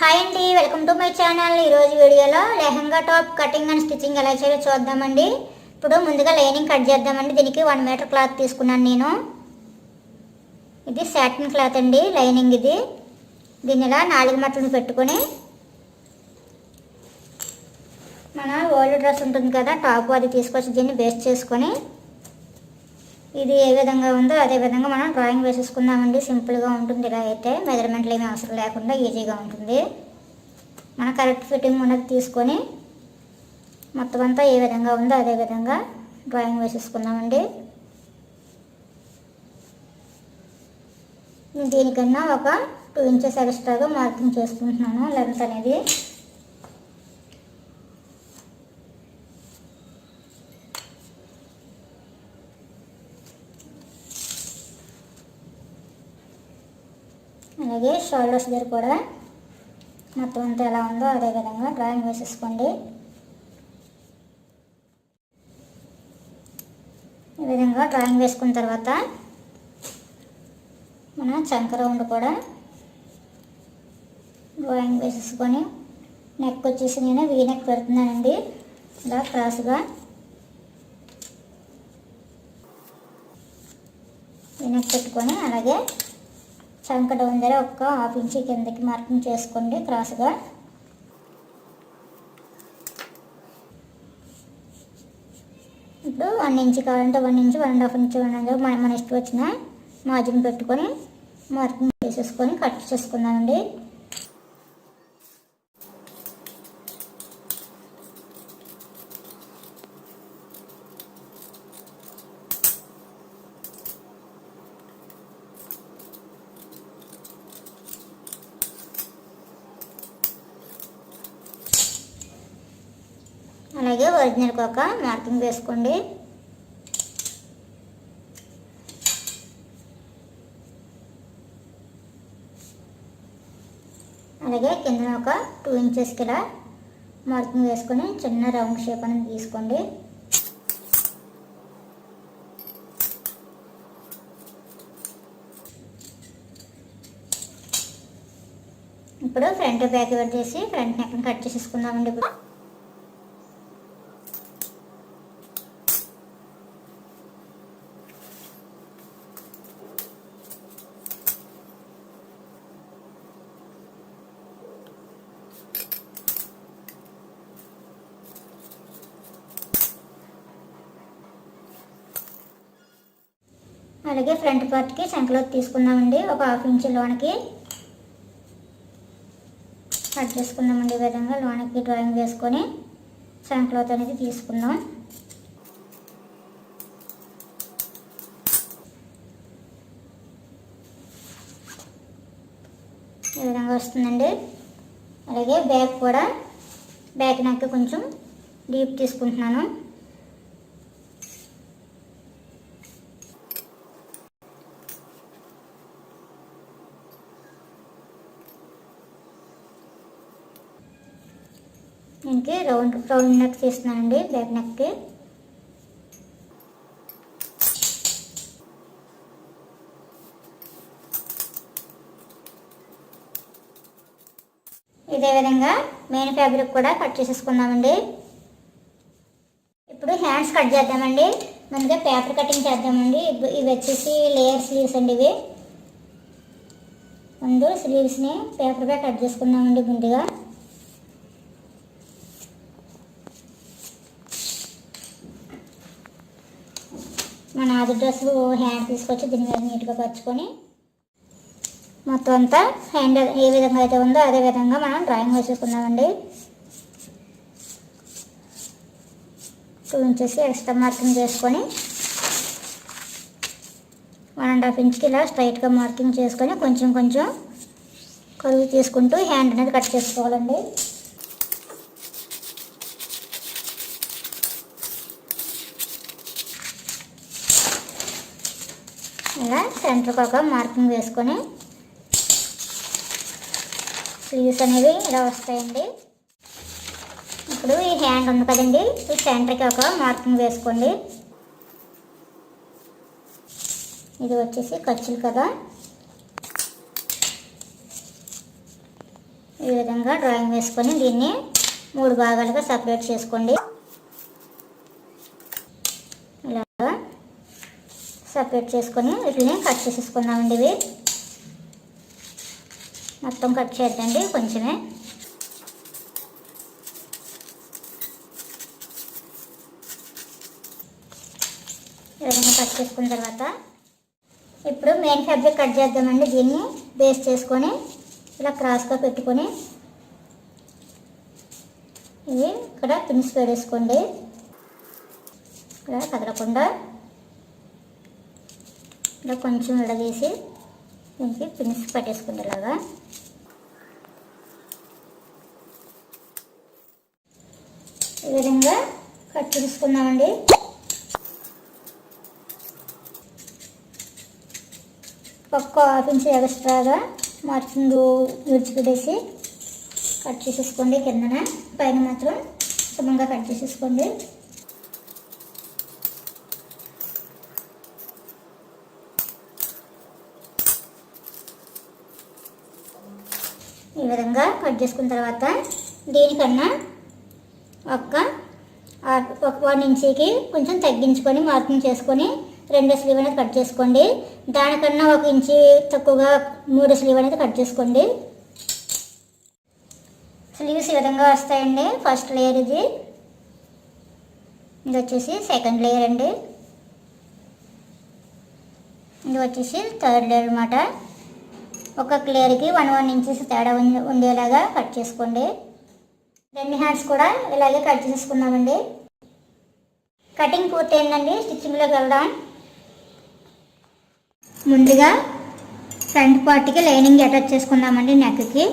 Hi అండి, welcome to my channel. ఈరోజు వీడియోలో lehenga top cutting and stitching ఎలా చేయాలో చూద్దామండి. ఇప్పుడు ముందుగా లైనింగ్ కట్ చేద్దామండి. దీనికి 1 మీటర్ క్లాత్ తీసుకున్నాను నేను. ఇది సాటిన్ క్లాత్ అండి, లైనింగ్ ఇది. దీన్ని ఇలా 4 మట్టలు పెట్టుకొని మన ఓల్డ్ డ్రెస్ ఉంటుంది కదా, టాప్, అది తీసుకొచ్చి దీన్ని బేస్ చేసుకొని ఇది ఏ విధంగా ఉందో అదే విధంగా మనం డ్రాయింగ్ వేసేసుకుందామండి. సింపుల్గా ఉంటుంది. ఇలా అయితే మెజర్మెంట్లు ఏమీ అవసరం లేకుండా ఈజీగా ఉంటుంది. మన కరెక్ట్ ఫిట్టింగ్ ఉన్నది తీసుకొని మొత్తం అంతా ఏ విధంగా ఉందో అదే విధంగా డ్రాయింగ్ వేసేసుకుందామండి. దీనికన్నా ఒక 2 ఇంచెస్ ఎక్స్ట్రాగా మార్కింగ్ చేసుకుంటున్నాను లెంత్ అనేది. అలాగే షోల్డర్స్ దగ్గర కూడా మొత్తం అంతా ఎలా ఉందో అదే విధంగా డ్రాయింగ్ వేసేసుకోండి. ఈ విధంగా డ్రాయింగ్ వేసుకున్న తర్వాత మన చంక రౌండ్ కూడా డ్రాయింగ్ వేసేసుకొని నెక్ వచ్చేసి నేను వీ నెక్ పెడుతున్నానండి. ఇలా క్రాస్గా వీ నెక్ పెట్టుకొని అలాగే చంక డౌన్ దగ్గర ఒక 1/2 ఇంచ్ కిందకి మార్కింగ్ చేసుకోండి క్రాస్గా. ఇప్పుడు 1 ఇంచ్ కావాలంటే 1 ఇంచ్, 1.5 ఇంచ్, 1.5 మన ఇష్టం వచ్చిన మార్జిన్ పెట్టుకొని మార్కింగ్ చేసేసుకొని కట్ చేసుకుందామండి. అలాగే ఒరిజినల్కి ఒక మార్కింగ్ వేసుకోండి. అలాగే కింద ఒక 2 ఇంచెస్కి ఇలా మార్కింగ్ వేసుకొని చిన్న రౌండ్ షేప్ అనేది తీసుకోండి. ఇప్పుడు ఫ్రంట్ బ్యాక్ పెట్టేసి ఫ్రంట్ నెక్ కట్ చేసేసుకుందామండి. ఇప్పుడు అలాగే ఫ్రంట్ పార్ట్కి సంకలోత్ తీసుకుందామండి. ఒక 1/2 ఇంచ్ లోనకి కట్ చేసుకుందామండి. ఈ విధంగా లోనకి డ్రాయింగ్ వేసుకొని సంకలోత్ అనేది తీసుకుందాం. ఈ విధంగా వస్తుందండి. అలాగే బ్యాక్ కూడా బ్యాక్ నెక్ కొంచెం డీప్ తీసుకుంటున్నాను. దీనికి రౌండ్ నెక్ తీస్తున్నానండి బ్యాక్ నెక్కి. ఇదే విధంగా మెయిన్ ఫ్యాబ్రిక్ కూడా కట్ చేసేసుకుందామండి. ఇప్పుడు హ్యాండ్స్ కట్ చేద్దామండి. ముందుగా పేపర్ కటింగ్ చేద్దామండి. ఇవి వచ్చేసి లేయర్ స్లీవ్స్ అండి. ఇవి ముందు స్లీవ్స్ని పేపర్గా కట్ చేసుకుందామండి. ముందుగా మన ఆది డ్రెస్ హ్యాండ్ తీసుకొచ్చి దీని మీద నీట్గా పరుచుకొని మొత్తం అంతా హ్యాండ్ ఏ విధంగా అయితే ఉందో అదే విధంగా మనం డ్రాయింగ్ వేసుకుందామండి. 2 ఇంచెస్ ఎక్స్ట్రా మార్కింగ్ చేసుకొని 1.5 ఇంచ్కి ఇలా స్ట్రైట్గా మార్కింగ్ చేసుకొని కొంచెం కొంచెం కరువు తీసుకుంటూ హ్యాండ్ అనేది కట్ చేసుకోవాలండి. ఇలా సెంటర్కి ఒక మార్కింగ్ వేసుకొని స్లీవ్స్ అనేవి ఇలా వస్తాయండి. ఇప్పుడు ఈ హ్యాండ్ ఉంది కదండి, ఈ సెంటర్కి ఒక మార్కింగ్ వేసుకోండి. ఇది వచ్చేసి ఖర్చులు కదా, ఈ ఈ విధంగా డ్రాయింగ్ వేసుకొని దీన్ని 3 భాగాలుగా సపరేట్ చేసుకోండి. ఇలాగా సపరేట్ చేసుకొని వీటిని కట్ చేసేసుకుందామండి. ఇవి మొత్తం కట్ చేద్దండి, కొంచెమే. ఈ విధంగా కట్ చేసుకున్న తర్వాత ఇప్పుడు మెయిన్ ఫ్యాబ్రిక్ కట్ చేద్దామండి. దీన్ని బేస్ చేసుకొని ఇలా క్రాస్గా పెట్టుకొని ఇవి ఇక్కడ పిన్స్ పెట్టేసుకోండి. ఇక్కడ కదలకుండా ఇలా కొంచెం విడదీసి దీనికి పిన్స్ పెట్టేసుకోండి. ఇలాగా ఈ విధంగా కట్ చేసుకుందామండి. ఒక్క హాఫ్ ఇంచ్ ఎక్స్ట్రాగా మార్కింగ్ విడిచిపెట్టేసి కట్ చేసేసుకోండి. కిందన పైన మాత్రం సమంగా కట్ చేసేసుకోండి. ఈ విధంగా కట్ చేసుకున్న తర్వాత దీనికన్నా ఒక 1 ఇంచుకి కొంచెం తగ్గించుకొని మార్కింగ్ చేసుకొని 2 స్లీవ్ అనేది కట్ చేసుకోండి. దానికన్నా 1 ఇంచు తక్కువగా 3 స్లీవ్ అనేది కట్ చేసుకోండి. స్లీవ్స్ ఈ విధంగా వస్తాయండి. ఫస్ట్ లేయర్ ఇది వచ్చేసి సెకండ్ లేయర్ అండి. ఇది వచ్చేసి థర్డ్ లేయర్ అన్నమాట. ఒక్కొక్క లేయర్కి 1 ఇంచెస్ తేడా ఉండేలాగా కట్ చేసుకోండి. 2 హ్యాండ్స్ కూడా ఇలాగే కట్ చేసుకున్నామండి. కటింగ్ పూర్తయిందండి. స్టిచ్చింగ్లోకి వెళ్దాం. ముందుగా ఫ్రంట్ పార్ట్కి లైనింగ్ అటాచ్ చేసుకుందామండి. నెక్కి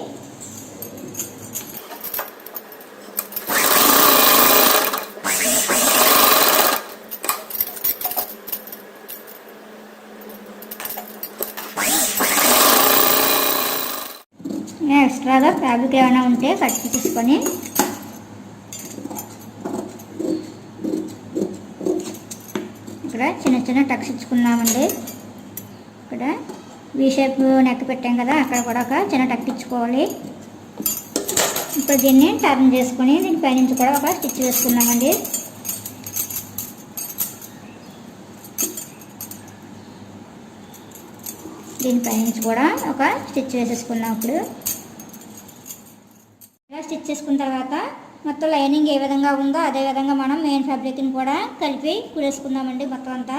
ఎక్స్ట్రాగా ఫ్యాబ్రిక్ ఏమైనా ఉంటే కట్ చేసుకొని ఇక్కడ చిన్న చిన్న టక్స్ ఇచ్చుకున్నామండి. ఇక్కడ వీ షేప్ నెక్ పెట్టాం కదా, అక్కడ కూడా ఒక చిన్న టక్ ఇచ్చుకోవాలి. ఇప్పుడు దీన్ని టర్న్ చేసుకొని దీని పైనుంచి కూడా ఒక స్టిచ్ వేసుకున్నామండి. దీని పైనుంచి కూడా ఒక స్టిచ్ వేసేసుకున్నాం. ఇప్పుడు ఇలా స్టిచ్ చేసుకున్న తర్వాత మొత్తం లైనింగ్ ఏ విధంగా ఉందో అదే విధంగా మనం మెయిన్ ఫ్యాబ్రిక్ని కూడా కలిపి కుడేసుకుందామండి. మొత్తం అంతా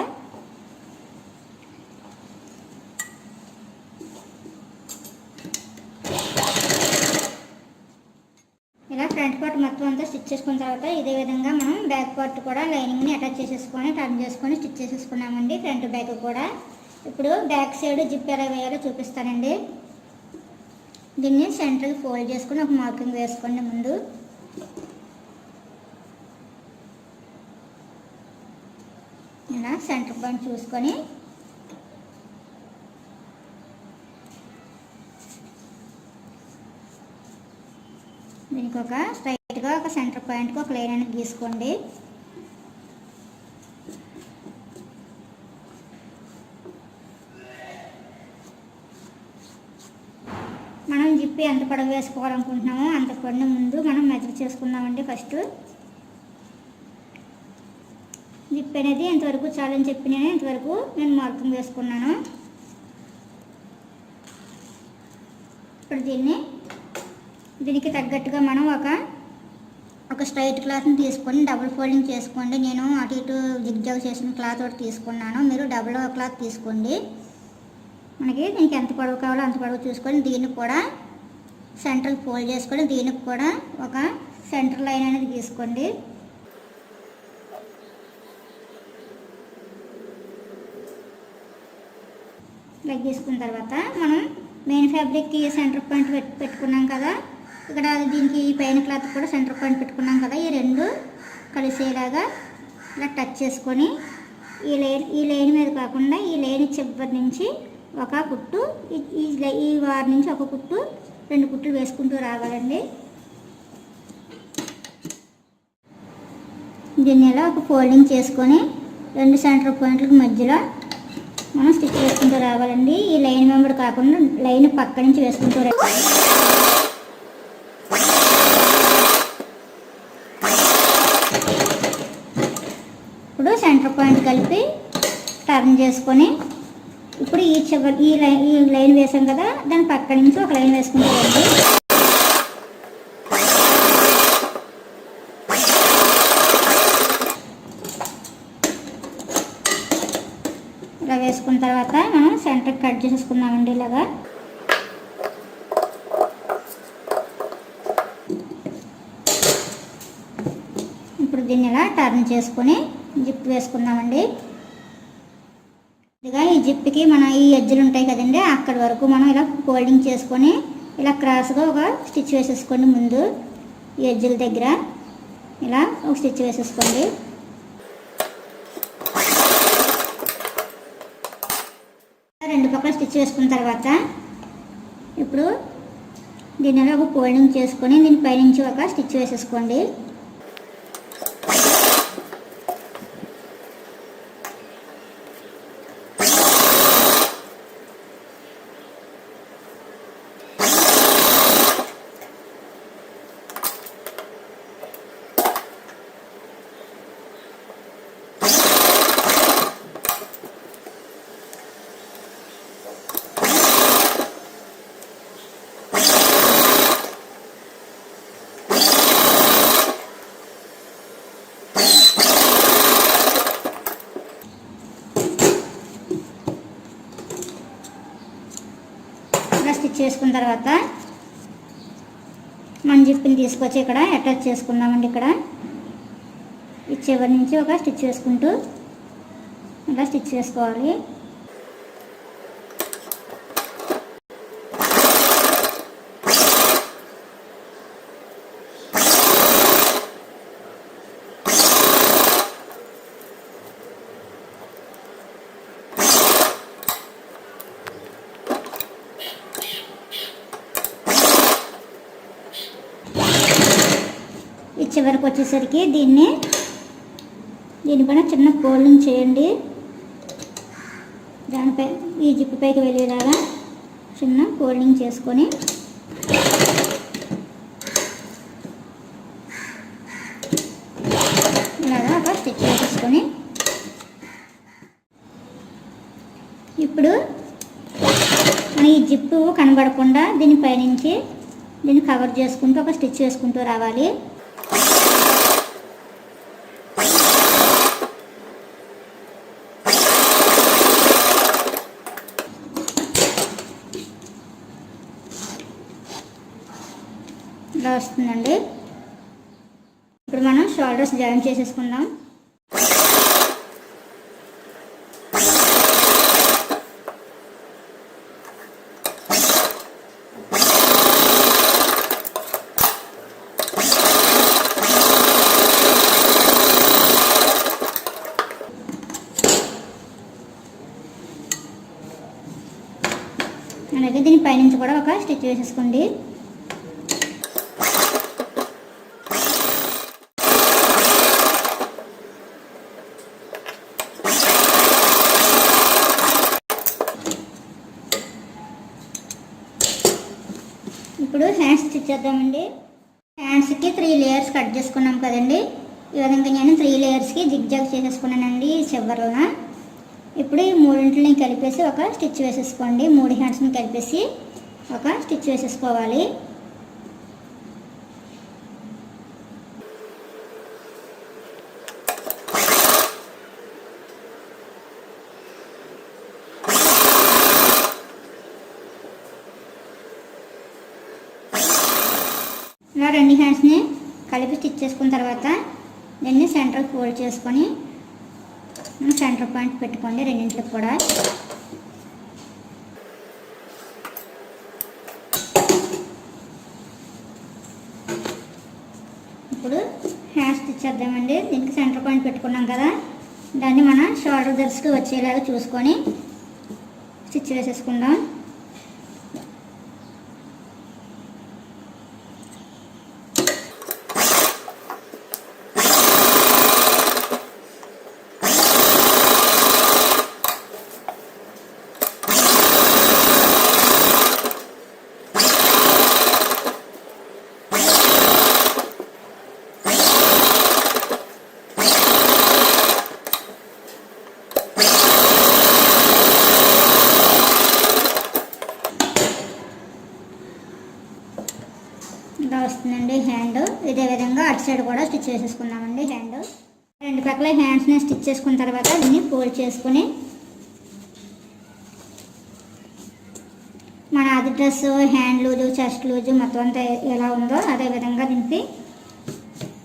ఇలా ఫ్రంట్ పార్ట్ మొత్తం అంతా స్టిచ్ చేసుకున్న తర్వాత ఇదే విధంగా మనం బ్యాక్ పార్ట్ కూడా లైనింగ్ని అటాచ్ చేసేసుకొని టర్న్ చేసుకొని స్టిచ్ చేసేసుకున్నామండి. ఫ్రంట్ బ్యాక్ కూడా. ఇప్పుడు బ్యాక్ సైడ్ జిప్ ఎలా వేయాలో చూపిస్తానండి. దీన్ని సెంటర్కి ఫోల్డ్ చేసుకొని ఒక మార్కింగ్ వేసుకోండి. ముందు ఇలా సెంటర్ పాయింట్ చూసుకొని దీనికి ఒక స్ట్రైట్గా ఒక సెంటర్ పాయింట్కి ఒక లైన్ అనేది గీసుకోండి. మనం జిప్పి ఎంత పొడవు వేసుకోవాలనుకుంటున్నామో అంత పొడవు ముందు మనం మెజర్ చేసుకుందామండి. ఫస్ట్ జిప్ అనేది ఎంతవరకు చాలని చెప్పి నేను ఇంతవరకు మార్కింగ్ వేసుకున్నాను. ఇప్పుడు దీనికి తగ్గట్టుగా మనం ఒక స్ట్రైట్ క్లాత్ని తీసుకొని డబుల్ ఫోల్డింగ్ చేసుకోండి. నేను అటు ఇటు జిగ్జాగ్ చేసిన క్లాత్ ఒకటి తీసుకున్నాను. మీరు డబుల్ క్లాత్ తీసుకోండి. మనకి దీనికి ఎంత పొడవు కావాలో అంత పొడవు చూసుకొని దీన్ని కూడా సెంటర్ ఫోల్డ్ చేసుకొని దీనికి కూడా ఒక సెంటర్ లైన్ అనేది గీసుకోండి. ఇలా గీసుకున్న తర్వాత మనం మెయిన్ ఫ్యాబ్రిక్కి సెంటర్ పాయింట్ పెట్టుకున్నాం కదా, ఇక్కడ దీనికి పైన క్లాత్ కూడా సెంటర్ పాయింట్ పెట్టుకున్నాం కదా, ఈ రెండు కలిసేలాగా ఇలా టచ్ చేసుకొని ఈ లైన్ మీద కాకుండా ఈ లైన్ చివరి నుంచి ఒక కుట్టు, ఈ వారి నుంచి ఒక కుట్టు, 2 కుట్లు వేసుకుంటూ రావాలండి. దీన్ని ఇలా ఒక ఫోల్డింగ్ చేసుకొని 2 సెంటర్ పాయింట్లకు మధ్యలో మనం స్టిచ్ వేసుకుంటూ రావాలండి. ఈ లైన్ వెంబడి కాకుండా లైన్ పక్క నుంచి వేసుకుంటూ రావాలి. సెంటర్ పాయింట్ కలిపి టర్న్ చేసుకొని ఇప్పుడు ఈ లైన్ వేసాం కదా, దాని పక్క నుంచి ఒక లైన్ వేసుకుంటూ రండి. ఇలా వేసుకున్న తర్వాత మనం సెంటర్ కట్ చేసేసుకుందామండి. ఇలాగా ఇప్పుడు దీన్ని ఇలా టర్న్ చేసుకొని జిప్ వేసుకుందామండి. ఇదిగా ఈ జిప్కి మన ఈ ఎడ్జులు ఉంటాయి కదండి, అక్కడి వరకు మనం ఇలా ఫోల్డింగ్ చేసుకొని ఇలా క్రాస్గా ఒక స్టిచ్ వేసేసుకోండి. ముందు ఈ ఎడ్జుల దగ్గర ఇలా ఒక స్టిచ్ వేసేసుకోండి. రెండు పక్కల స్టిచ్ వేసుకున్న తర్వాత ఇప్పుడు దీనిలో ఒక ఫోల్డింగ్ చేసుకొని దీని పైనుంచి ఒక స్టిచ్ వేసేసుకోండి. స్టిచ్ చేసుకున్న తర్వాత మన జిప్ని తీసుకొచ్చి ఇక్కడ అటాచ్ చేసుకుందామండి. ఇక్కడ ఈ చివరి నుంచి ఒక స్టిచ్ వేసుకుంటూ ఇలా స్టిచ్ చేసుకోవాలి. చివరికి వచ్చేసరికి దీనిపైన చిన్న ఫోల్డింగ్ చేయండి. దానిపై ఈ జిప్పు పైకి వెళ్ళేలాగా చిన్న ఫోల్డింగ్ చేసుకొని ఇలాగా ఒక స్టిచ్ వేసేసుకొని ఇప్పుడు మన ఈ జిప్పు కనబడకుండా దీనిపైనుంచి దీన్ని కవర్ చేసుకుంటూ ఒక స్టిచ్ వేసుకుంటూ రావాలి. ఇలా వస్తుందండి. ఇప్పుడు మనం షోల్డర్స్ జాయిన్ చేసేసుకుందాం. అలాగే దీని పైనుంచి కూడా ఒక స్టిచ్ వేసేసుకోండి. ఇప్పుడు హ్యాండ్స్ స్టిచ్ చేద్దామండి. హ్యాండ్స్కి 3 లేయర్స్ కట్ చేసుకున్నాం కదండి. ఈ విధంగా నేను 3 లేయర్స్కి జిగ్జాగ్ చేసేసుకున్నానండి చివరన. ఇప్పుడు ఈ మూడింటిని కలిపేసి ఒక స్టిచ్ వేసేసుకోండి. 3 హ్యాండ్స్ని కలిపేసి ఒక స్టిచ్ వేసేసుకోవాలి. ఇలా 2 హ్యాండ్స్ని కలిపి స్టిచ్ చేసుకున్న తర్వాత దీన్ని సెంటర్ ఫోల్డ్ చేసుకొని సెంటర్ పాయింట్ పెట్టుకోండి రెండింటికి కూడా. ఇప్పుడు హ్యాండ్ స్టిచ్ చేద్దామండి. దీనికి సెంటర్ పాయింట్ పెట్టుకున్నాం కదా, దాన్ని మన షోల్డర్ దగ్గరికి వచ్చేలాగా చూసుకొని స్టిచ్ వేసేసుకుందాం. ఇలా వస్తుందండి హ్యాండ్. ఇదే విధంగా అటు సైడ్ కూడా స్టిచ్ చేసేసుకుందామండి హ్యాండ్. రెండు పక్కల హ్యాండ్స్ని స్టిచ్ చేసుకున్న తర్వాత దీన్ని ఫోల్డ్ చేసుకుని మన అది dress hand loose chest loose మొత్తం అంతా ఎలా ఉందో అదే విధంగా దీనికి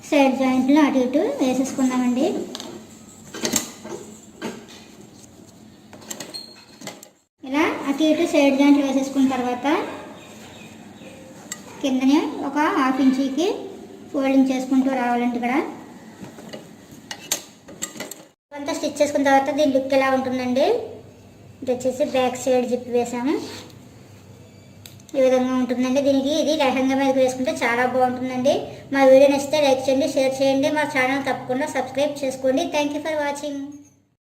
సైడ్ జాయింట్లు అటు ఇటు వేసేసుకుందామండి. ఇలా అటు ఇటు సైడ్ జాయింట్లు వేసేసుకున్న తర్వాత కిందనే ఒక 1/2 ఇంచీకి ఫోల్డింగ్ చేసుకుంటూ రావాలండి. ఇక్కడ అంతా స్టిచ్ చేసుకున్న తర్వాత దీని లుక్ ఎలా ఉంటుందండి. ఇది వచ్చేసి బ్యాక్ సైడ్ జిప్ వేసాము. ఈ విధంగా ఉంటుందండి. దీనికి ఇది లెహంగా మీదకి వేసుకుంటే చాలా బాగుంటుందండి. మా వీడియో నచ్చితే లైక్ చేయండి, షేర్ చేయండి. మా ఛానల్ తప్పకుండా సబ్స్క్రైబ్ చేసుకోండి. Thank you for watching.